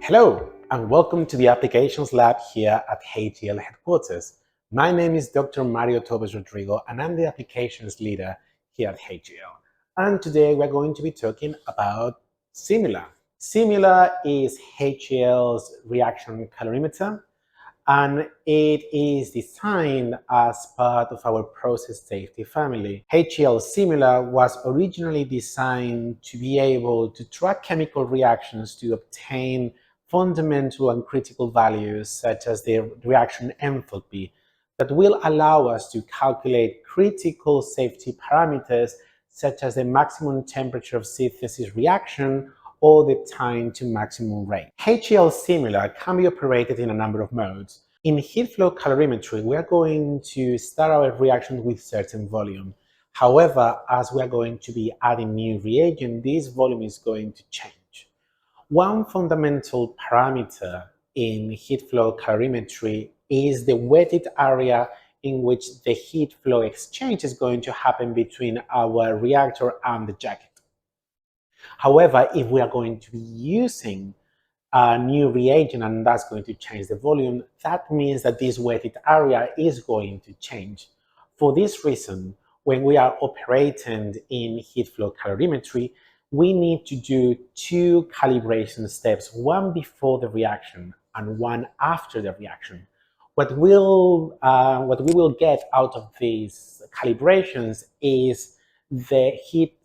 Hello, and welcome to the Applications Lab here at H.E.L headquarters. My name is Dr. Mario Torres Rodrigo, and I'm the Applications Leader here at H.E.L. And today we're going to be talking about Simular. Simular is H.E.L's reaction calorimeter, and it is designed as part of our process safety family. H.E.L Simular was originally designed to be able to track chemical reactions to obtain fundamental and critical values such as the reaction enthalpy that will allow us to calculate critical safety parameters such as the maximum temperature of synthesis reaction or the time to maximum rate. H.E.L Simular can be operated in a number of modes. In heat flow calorimetry, we are going to start our reaction with certain volume. However, as we are going to be adding new reagent, this volume is going to change. One fundamental parameter in heat flow calorimetry is the wetted area in which the heat flow exchange is going to happen between our reactor and the jacket. However, if we are going to be using a new reagent and that's going to change the volume, that means that this wetted area is going to change. For this reason, when we are operating in heat flow calorimetry, we need to do two calibration steps, one before the reaction and one after the reaction. What we will get out of these calibrations is the heat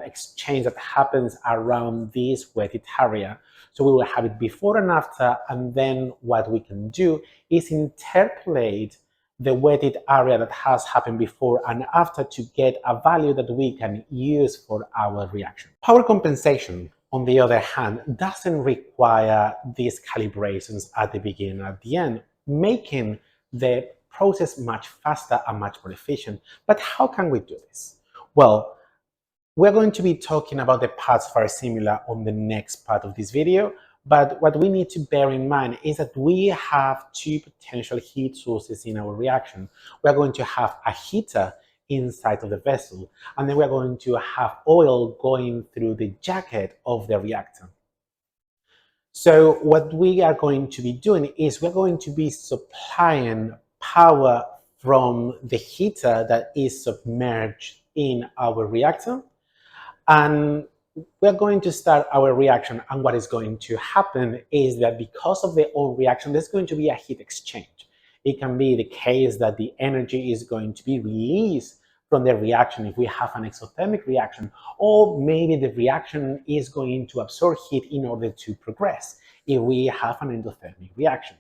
exchange that happens around this wetted area. So we will have it before and after, and then what we can do is interpolate the wetted area that has happened before and after to get a value that we can use for our reaction. Power compensation, on the other hand, doesn't require these calibrations at the beginning and at the end, making the process much faster and much more efficient. But how can we do this? Well, we're going to be talking about the parts of our Simular on the next part of this video, but what we need to bear in mind is that we have two potential heat sources in our reaction. We're going to have a heater inside of the vessel, and then we're going to have oil going through the jacket of the reactor. So what we are going to be doing is we're going to be supplying power from the heater that is submerged in our reactor, and we're going to start our reaction, and what is going to happen is that because of the oil reaction, there's going to be a heat exchange. It can be the case that the energy is going to be released from the reaction if we have an exothermic reaction, or maybe the reaction is going to absorb heat in order to progress if we have an endothermic reaction.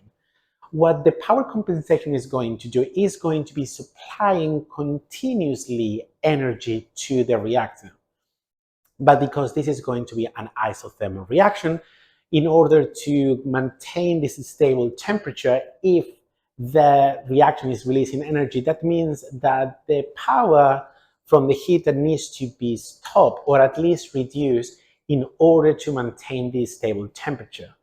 What the power compensation is going to do is going to be supplying continuously energy to the reactor. But because this is going to be an isothermal reaction, in order to maintain this stable temperature, if the reaction is releasing energy, that means that the power from the heater needs to be stopped or at least reduced in order to maintain this stable temperature.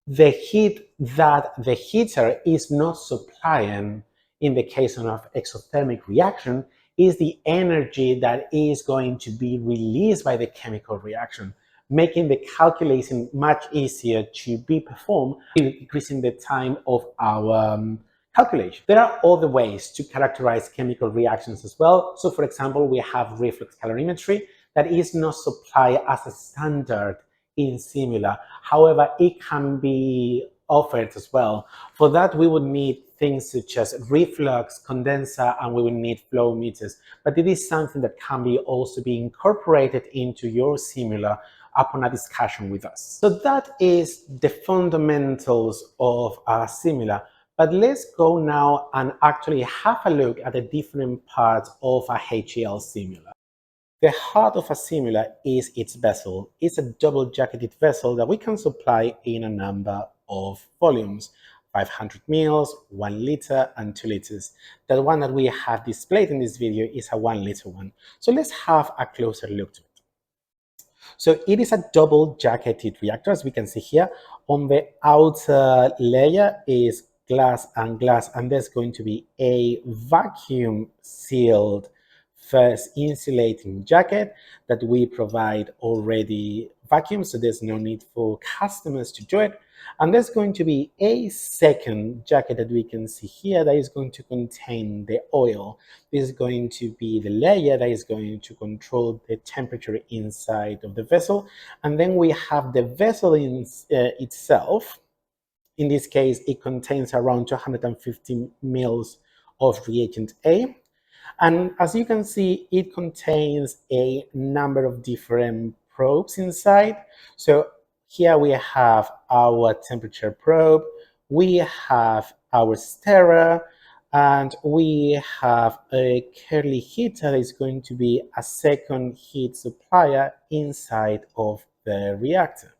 The heat that the heater is not supplying in the case of an exothermic reaction is the energy that is going to be released by the chemical reaction, making the calculation much easier to be performed, increasing the time of our calculation. There are other ways to characterize chemical reactions as well. So for example, we have reflex calorimetry that is not supplied as a standard in Simular. However, it can be offered as well. For that, we would need things such as reflux, condenser, and we will need flow meters. But it is something that can be also be incorporated into your Simular upon a discussion with us. So that is the fundamentals of our Simular. But let's go now and actually have a look at the different parts of a H.E.L Simular. The heart of a Simular is its vessel. It's a double-jacketed vessel that we can supply in a number of volumes, 500 mils, 1 liter, and 2 liters. The one that we have displayed in this video is a 1 liter one. So let's have a closer look to it. So it is a double-jacketed reactor, as we can see here. On the outer layer is glass, and there's going to be a vacuum-sealed first insulating jacket that we provide already vacuum, so there's no need for customers to do it. And there's going to be a second jacket that we can see here that is going to contain the oil. This is going to be the layer that is going to control the temperature inside of the vessel. And then we have the vessel itself. In this case, it contains around 250 mils of reagent A. And as you can see, it contains a number of different probes inside. So here we have our temperature probe, we have our stirrer, and we have a curly heater that is going to be a second heat supplier inside of the reactor.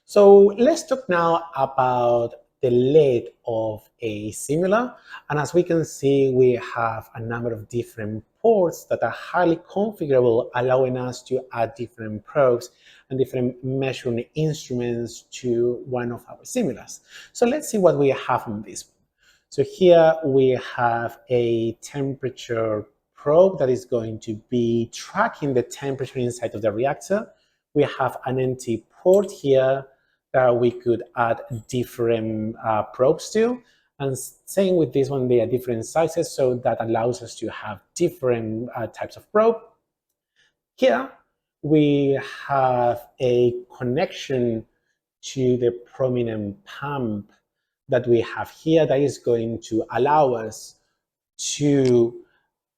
So let's talk now about the lid of a Simular. And as we can see, we have a number of different ports that are highly configurable, allowing us to add different probes and different measuring instruments to one of our Simulars. So let's see what we have on this one. So here we have a temperature probe that is going to be tracking the temperature inside of the reactor. We have an empty port here that we could add different probes to. And same with this one, they are different sizes, so that allows us to have different types of probe. Here we have a connection to the prominent pump that we have here that is going to allow us to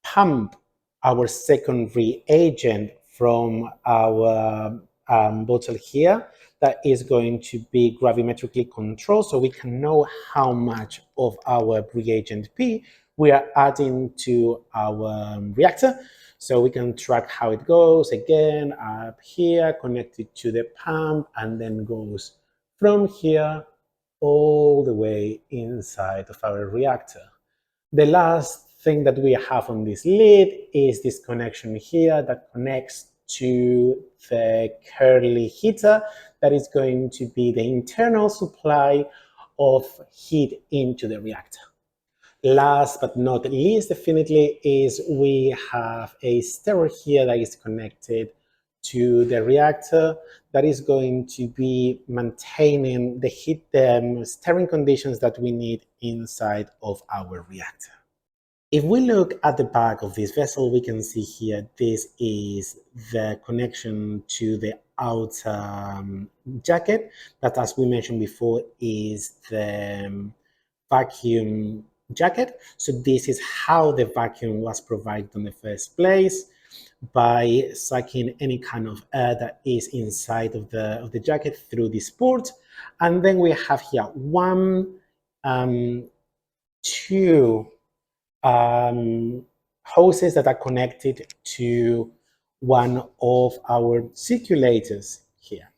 pump our second reagent from our bottle here that is going to be gravimetrically controlled, so we can know how much of our reagent P we are adding to our reactor. So we can track how it goes again up here, connected to the pump, and then goes from here all the way inside of our reactor. The last thing that we have on this lid is this connection here that connects to the curly heater that is going to be the internal supply of heat into the reactor. Last but not least, definitely, is we have a stirrer here that is connected to the reactor that is going to be maintaining the heat stirring conditions that we need inside of our reactor. If we look at the back of this vessel, we can see here this is the connection to the outer jacket that, as we mentioned before, is the vacuum jacket. So this is how the vacuum was provided in the first place, by sucking any kind of air that is inside of the jacket through this port. And then we have here two hoses that are connected to one of our circulators here.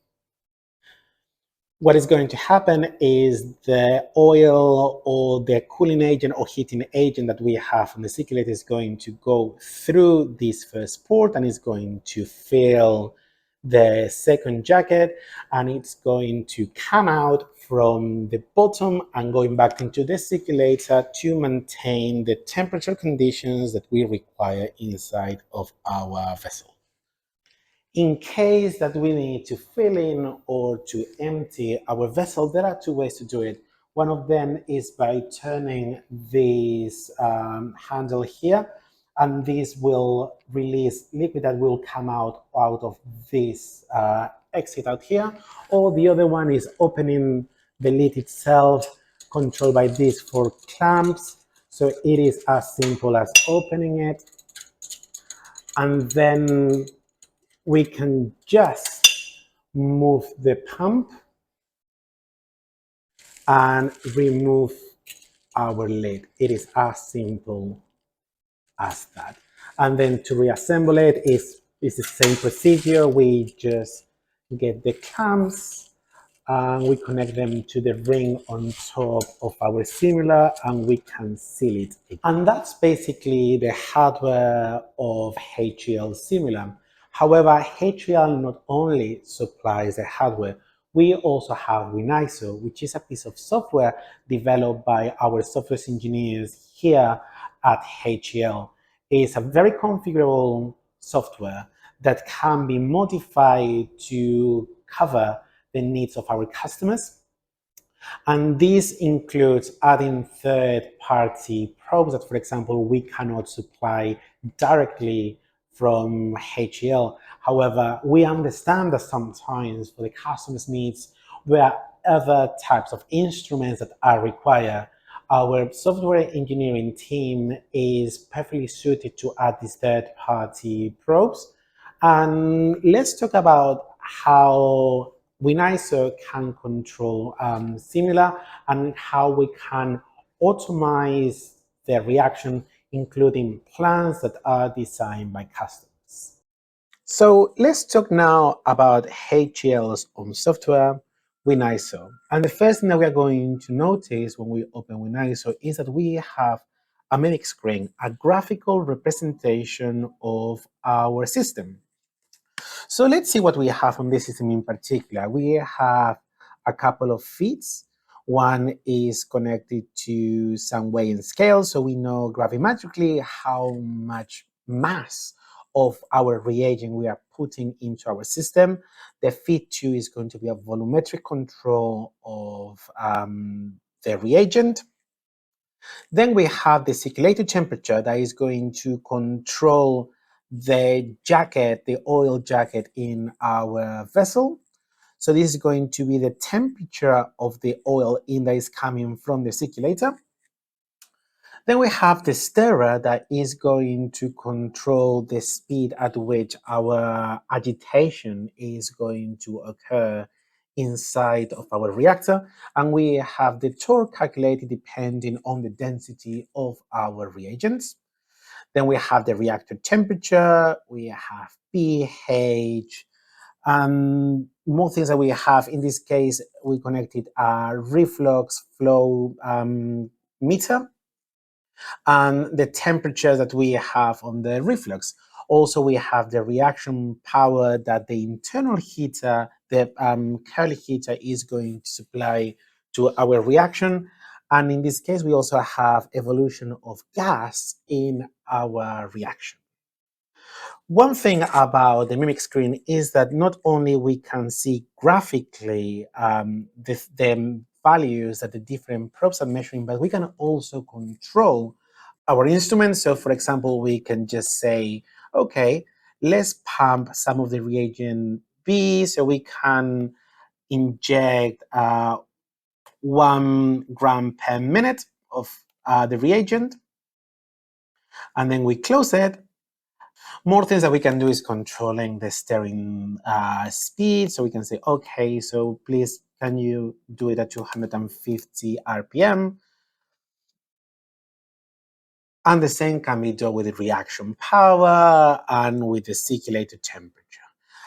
What is going to happen is the oil or the cooling agent or heating agent that we have on the circulator is going to go through this first port and is going to fill the second jacket, and it's going to come out from the bottom and going back into the circulator to maintain the temperature conditions that we require inside of our vessel. In case that we need to fill in or to empty our vessel, there are two ways to do it. One of them is by turning this handle here, and this will release liquid that will come out of this exit out here. Or the other one is opening the lid itself, controlled by these four clamps. So it is as simple as opening it, and then we can just move the pump and remove our lid. It is as simple as that. And then to reassemble it is the same procedure. We just get the clamps and we connect them to the ring on top of our Simular, and we can seal it. And that's basically the hardware of H.E.L Simular. However, H.E.L not only supplies the hardware, we also have WinISO, which is a piece of software developed by our software engineers here at H.E.L. It's a very configurable software that can be modified to cover the needs of our customers. And this includes adding third-party probes that, for example, we cannot supply directly from H.E.L. However, we understand that sometimes for the customer's needs, there are other types of instruments that are required. Our software engineering team is perfectly suited to add these third-party probes. And let's talk about how WinISO can control Simular and how we can automate the reaction, including plans that are designed by customers. So let's talk now about H.E.L's own software, WinISO. And the first thing that we are going to notice when we open WinISO is that we have a mimic screen, a graphical representation of our system. So let's see what we have on this system in particular. We have a couple of feeds. One is connected to some weighing scale, so we know gravimetrically how much mass of our reagent we are putting into our system. The feed 2 is going to be a volumetric control of the reagent. Then we have the circulating temperature that is going to control the jacket, the oil jacket in our vessel. So this is going to be the temperature of the oil in that is coming from the circulator. Then we have the stirrer that is going to control the speed at which our agitation is going to occur inside of our reactor. And we have the torque calculated depending on the density of our reagents. Then we have the reactor temperature, we have pH, more things that we have. In this case, we connected a reflux flow meter and the temperature that we have on the reflux. Also, we have the reaction power that the internal heater, the curly heater, is going to supply to our reaction. And in this case, we also have evolution of gas in our reaction. One thing about the mimic screen is that not only we can see graphically the values that the different probes are measuring, but we can also control our instruments. So for example, we can just say, okay, let's pump some of the reagent B so we can inject 1 gram per minute of the reagent, and then we close it. More things that we can do is controlling the steering speed. So we can say, okay, so please, can you do it at 250 RPM? And the same can be done with the reaction power and with the circulated temperature.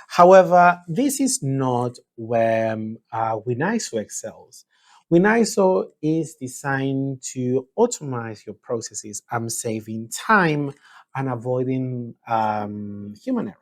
However, this is not where WinISO excels. WinISO is designed to automate your processes and saving time and avoiding human error.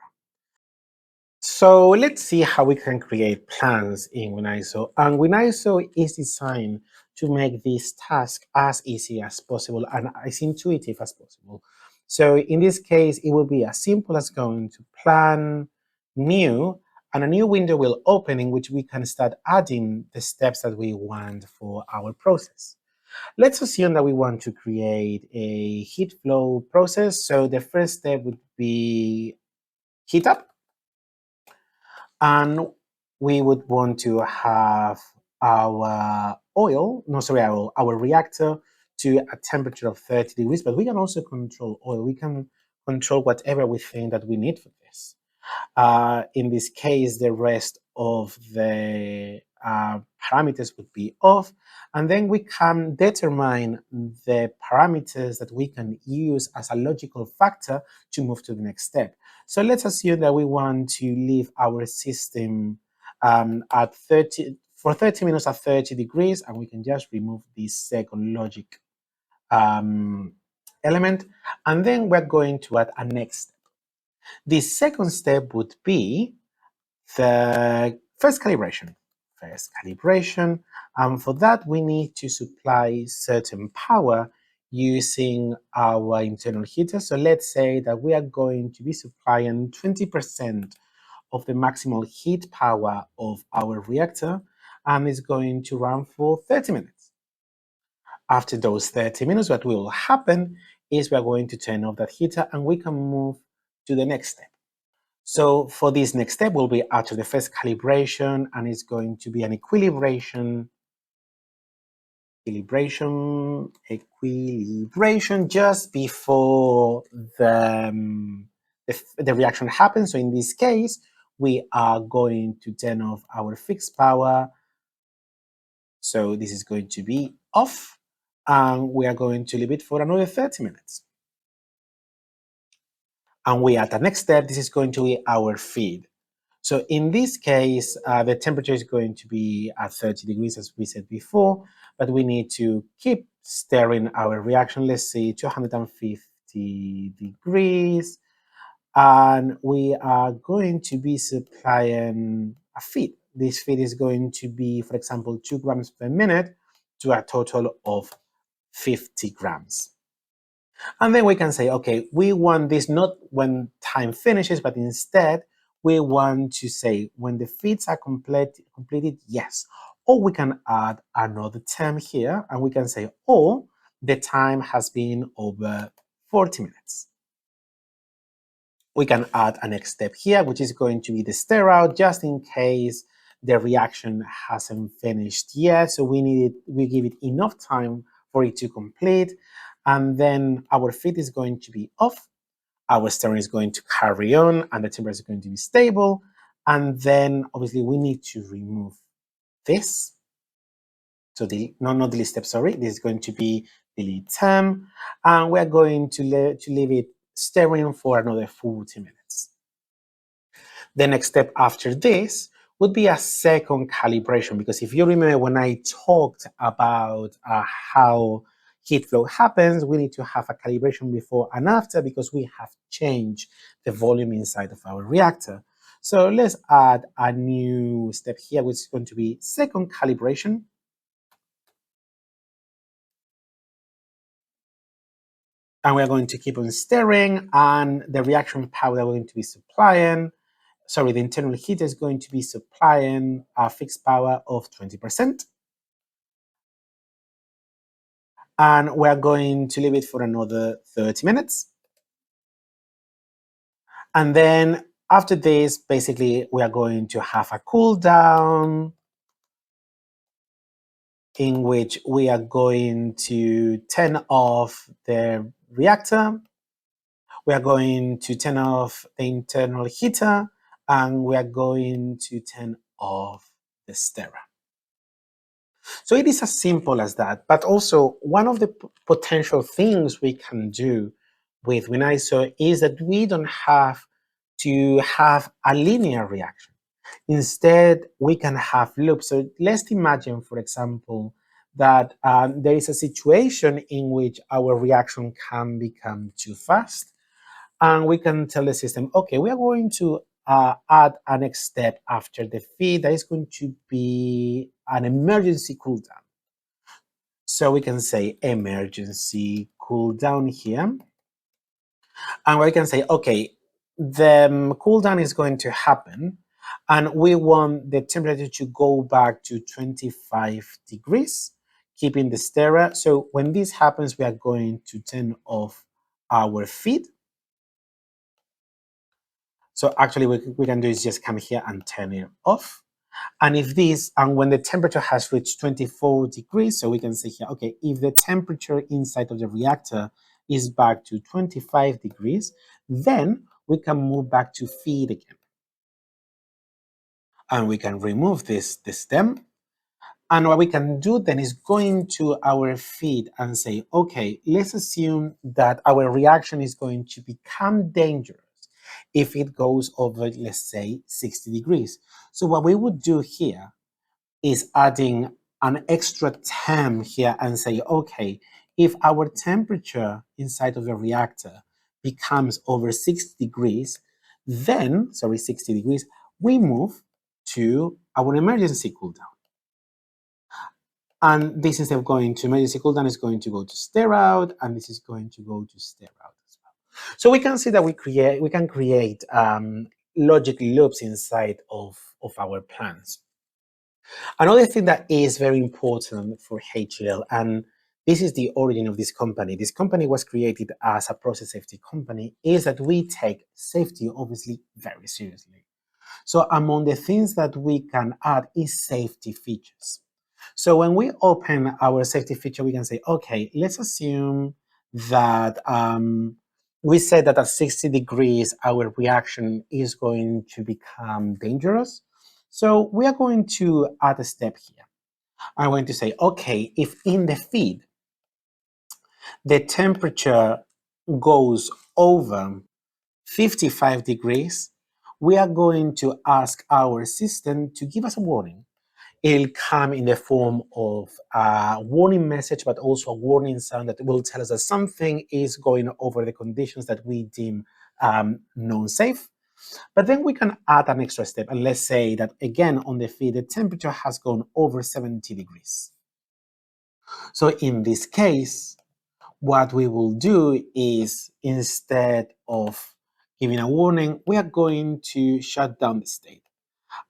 So let's see how we can create plans in WinISO. And WinISO is designed to make this task as easy as possible and as intuitive as possible. So in this case, it will be as simple as going to plan new, and a new window will open in which we can start adding the steps that we want for our process. Let's assume that we want to create a heat flow process. So the first step would be heat up. And we would want to have our our reactor to a temperature of 30 degrees, but we can also control oil. We can control whatever we think that we need for this. In this case, the rest of the parameters would be off. And then we can determine the parameters that we can use as a logical factor to move to the next step. So let's assume that we want to leave our system at 30 minutes at 30 degrees, and we can just remove this second logic element. And then we're going to add a next step. The second step would be the first calibration. And for that, we need to supply certain power using our internal heater. So let's say that we are going to be supplying 20% of the maximal heat power of our reactor. and it's going to run for 30 minutes. After those 30 minutes, what will happen is we're going to turn off that heater and we can move to the next step. So for this next step, we'll be after the first calibration, and it's going to be an equilibration just before the reaction happens. So in this case, we are going to turn off our fixed power. So this is going to be off, and we are going to leave it for another 30 minutes. And we at the next step, this is going to be our feed. So in this case, the temperature is going to be at 30 degrees, as we said before, but we need to keep stirring our reaction, let's say 250 degrees, and we are going to be supplying a feed. This feed is going to be, for example, 2 grams per minute to a total of 50 grams. And then we can say, okay, we want this not when time finishes, but instead we want to say when the feeds are completed, yes. Or we can add another term here and we can say, or the time has been over 40 minutes. We can add a next step here, which is going to be the stir out, just in case the reaction hasn't finished yet. So we give it enough time for it to complete. And then our feed is going to be off. Our stirring is going to carry on and the temperature is going to be stable. And then obviously we need to remove this. So not delete step, sorry. This is going to be delete term. And we're going to leave it stirring for another 40 minutes. The next step after this would be a second calibration, because if you remember when I talked about how heat flow happens, we need to have a calibration before and after because we have changed the volume inside of our reactor. So let's add a new step here, which is going to be second calibration. And we're going to keep on stirring, and the reaction power that we're going to be supplying, the internal heater is going to be supplying a fixed power of 20%. And we're going to leave it for another 30 minutes. And then after this, basically, we are going to have a cool down in which we are going to turn off the reactor. We are going to turn off the internal heater, and we are going to turn off the stirrer. So it is as simple as that. But also, one of the potential things we can do with WinISO is that we don't have to have a linear reaction. Instead, we can have loops. So let's imagine, for example, that there is a situation in which our reaction can become too fast. And we can tell the system, okay, we are going to add a next step after the feed that is going to be an emergency cool down. So we can say emergency cool down here. And we can say, okay, the cool down is going to happen, and we want the temperature to go back to 25 degrees, keeping the stirrer. So when this happens, we are going to turn off our feed. So actually we can do is just come here and turn it off. And when the temperature has reached 24 degrees, so we can say here, okay, if the temperature inside of the reactor is back to 25 degrees, then we can move back to feed again. And we can remove the stem. And what we can do then is go into our feed and say, okay, let's assume that our reaction is going to become dangerous if it goes over, let's say, 60 degrees. So what we would do here is adding an extra term here and say, okay, if our temperature inside of the reactor becomes over 60 degrees, then, 60 degrees, we move to our emergency cool down. And this, instead of going to emergency cool down, is going to go to stir out, and this is going to go to stir out as well. So we can see that we can create logic loops inside of our plans. Another thing that is very important for H.E.L, and this is the origin of this company. This company was created as a process safety company, is that we take safety obviously very seriously. So among the things that we can add is safety features. So when we open our safety feature, we can say, okay, let's assume that we said that at 60 degrees, our reaction is going to become dangerous. So we are going to add a step here. I'm going to say, okay, if in the feed, the temperature goes over 55 degrees, we are going to ask our system to give us a warning. It'll come in the form of a warning message, but also a warning sound that will tell us that something is going over the conditions that we deem non-safe. But then we can add an extra step, and let's say that again on the feed, the temperature has gone over 70 degrees. So in this case, what we will do is instead of giving a warning, we are going to shut down the state.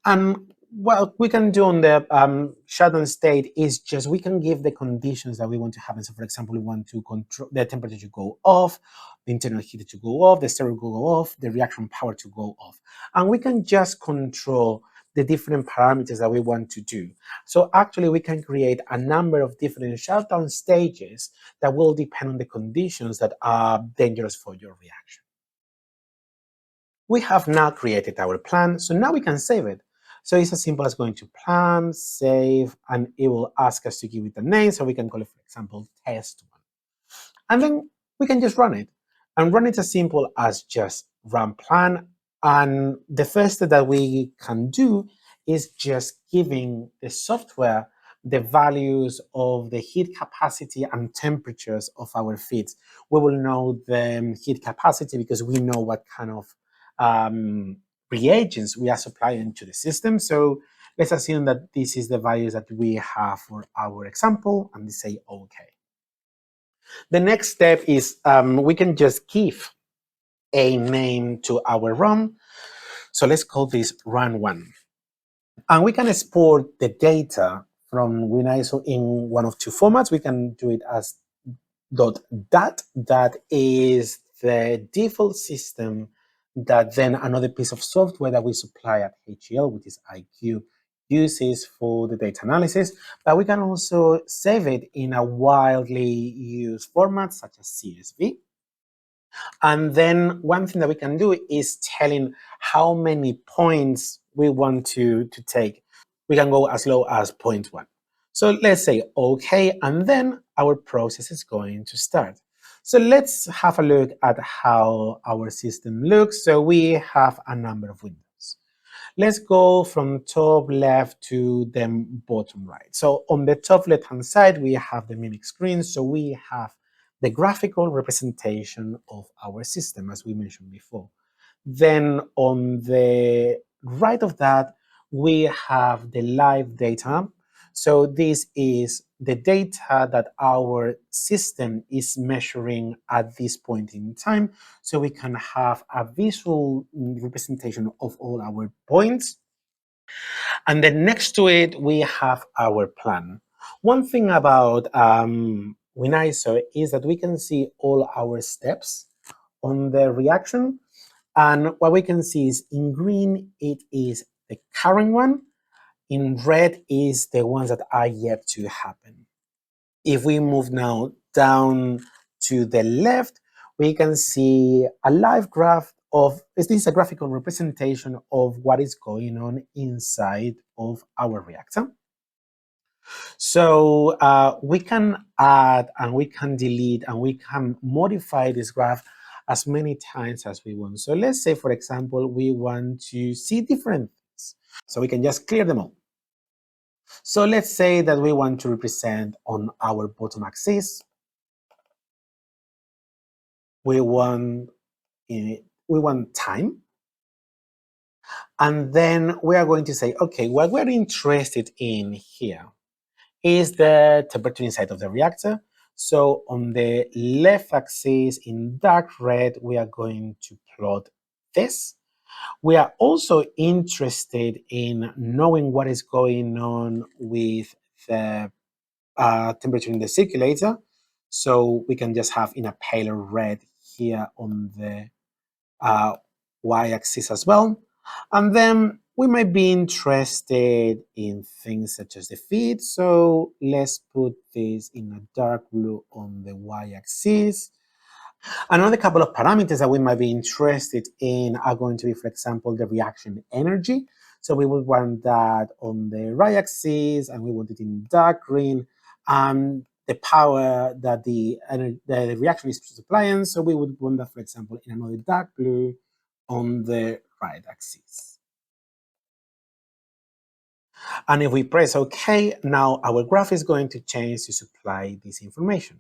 And what we can do on the shutdown state is just we can give the conditions that we want to happen. So, for example, we want to control the temperature to go off, the internal heat to go off, the stereo to go off, the reaction power to go off. And we can just control the different parameters that we want to do. So actually, we can create a number of different shutdown stages that will depend on the conditions that are dangerous for your reaction. We have now created our plan, so now we can save it. So it's as simple as going to plan, save, and it will ask us to give it a name, so we can call it, for example, test one. And then we can just run it. And run it as simple as just run plan. And the first step that we can do is just giving the software the values of the heat capacity and temperatures of our feeds. We will know the heat capacity because we know what kind of reagents we are supplying to the system. So let's assume that this is the values that we have for our example, and we say OK. The next step is we can just give a name to our run. So let's call this run1. And we can export the data from WinISO in one of two formats. We can do it as .dat. That is the default system that then another piece of software that we supply at H.E.L, which is IQ, uses for the data analysis. But we can also save it in a widely used format such as CSV. And then one thing that we can do is telling how many points we want to take. We can go as low as 0.1. So let's say OK, and then our process is going to start. So let's have a look at how our system looks. So we have a number of windows. Let's go from top left to the bottom right. So on the top left-hand side, we have the mimic screen. So we have the graphical representation of our system, as we mentioned before. Then on the right of that, we have the live data. So this is the data that our system is measuring at this point in time. So we can have a visual representation of all our points. And then next to it, we have our plan. One thing about WinISO is that we can see all our steps on the reaction. And what we can see is in green, it is the current one. In red is the ones that are yet to happen. If we move now down to the left, we can see a live graph of, this is a graphical representation of what is going on inside of our reactor. So we can add and we can delete and we can modify this graph as many times as we want. So let's say, for example, we want to see different things. So we can just clear them all. So let's say that we want to represent on our bottom axis. We want time. And then we are going to say, okay, what we're interested in here is the temperature inside of the reactor. So on the left axis in dark red, we are going to plot this. We are also interested in knowing what is going on with the temperature in the circulator. So we can just have in a paler red here on the y-axis as well. And then we might be interested in things such as the feed. So let's put this in a dark blue on the y-axis. Another couple of parameters that we might be interested in are going to be, for example, the reaction energy. So we would want that on the y-axis, and we want it in dark green. The power that the reaction is supplying. So we would want that, for example, in another dark blue on the right axis. And if we press OK, now our graph is going to change to supply this information.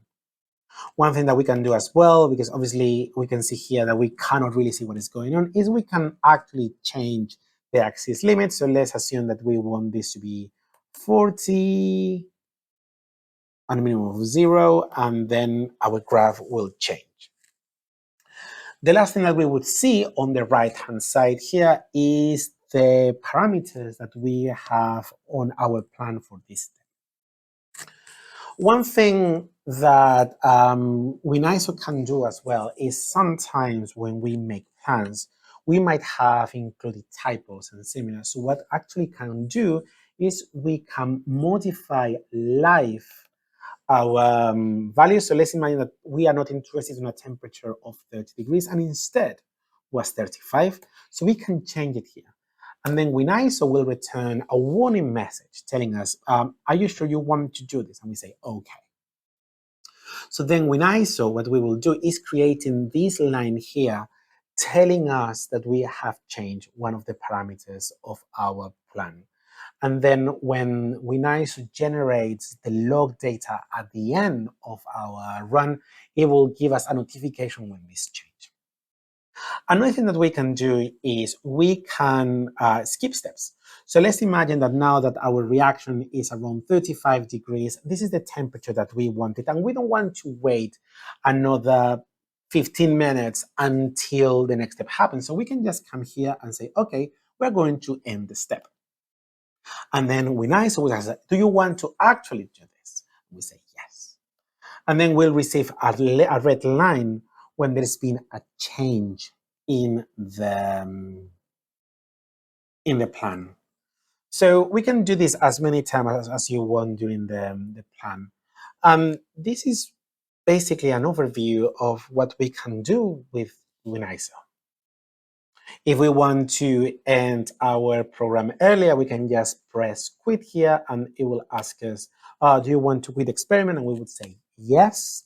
One thing that we can do as well, because obviously we can see here that we cannot really see what is going on, is we can actually change the axis limit. So let's assume that we want this to be 40 and a minimum of 0, and then our graph will change. The last thing that we would see on the right-hand side here is the parameters that we have on our plan for this step. One thing that WinISO can do as well is sometimes when we make plans, we might have included typos and similar. So what actually can do is we can modify live our values. So let's imagine that we are not interested in a temperature of 30 degrees and instead was 35. So we can change it here. And then WinISO will return a warning message telling us, are you sure you want to do this? And we say, okay. So then WinISO, what we will do is creating this line here telling us that we have changed one of the parameters of our plan. And then when WinISO generates the log data at the end of our run, it will give us a notification when this change. Another thing that we can do is we can skip steps. So let's imagine that now that our reaction is around 35 degrees, this is the temperature that we wanted, and we don't want to wait another 15 minutes until the next step happens. So we can just come here and say, okay, we're going to end the step. And then WinISO will ask, do you want to actually do this? We say yes. And then we'll receive a red line when there's been a change in the plan. So we can do this as many times as you want during the plan. This is basically an overview of what we can do with WinISO. If we want to end our program earlier, we can just press quit here and it will ask us, do you want to quit the experiment? And we would say yes.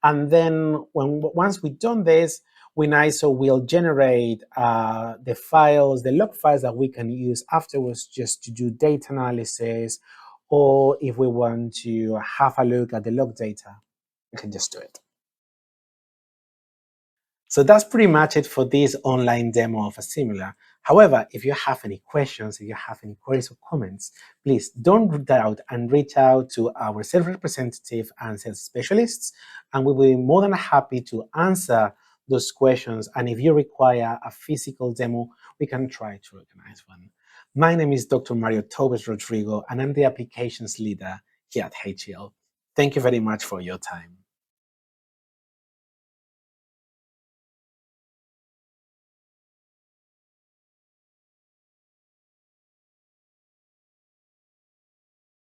And then once we've done this, WinISO will generate the files, the log files that we can use afterwards just to do data analysis, or if we want to have a look at the log data, we can just do it. So that's pretty much it for this online demo of a Simular. However, if you have any questions, if you have any queries or comments, please don't doubt and reach out to our sales representative and sales specialists, and we will be more than happy to answer those questions. And if you require a physical demo, we can try to organize one. My name is Dr. Mario Torres Rodrigo, and I'm the applications leader here at H.E.L. Thank you very much for your time.